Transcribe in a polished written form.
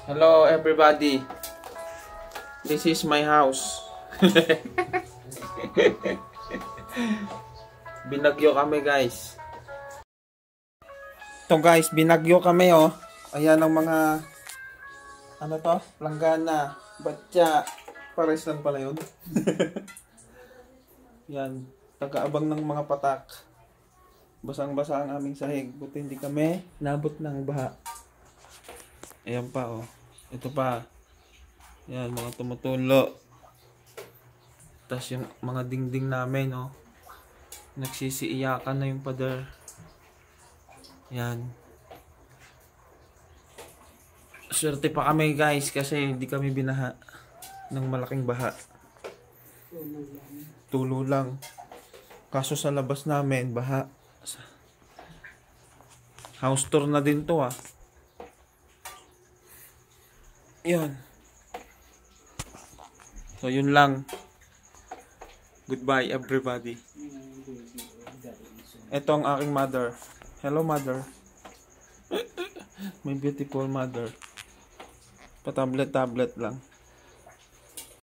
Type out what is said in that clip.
Hello everybody. This is my house. Binagyo kami guys. Ito guys, binagyo kami oh. Ayan ang mga ano to? Planggana, batya. Pares lang pala yun. Yan, taga-abang ng mga patak. Basang-basa ang aming sahig. Buti hindi kami nabot ng baha. Ayan pa oh. Ito pa. Yan, mga tumutulo. Tapos yung mga dingding namin oh. Nagsisiiyakan na yung pader. Yan. Swerte pa kami guys kasi hindi kami binaha ng malaking baha. Tulo lang. Kaso sa labas namin baha. House tour na din to ah. Yan. So yun lang. Goodbye everybody. Ito ang aking mother. Hello mother. My beautiful mother. Pa-tablet lang.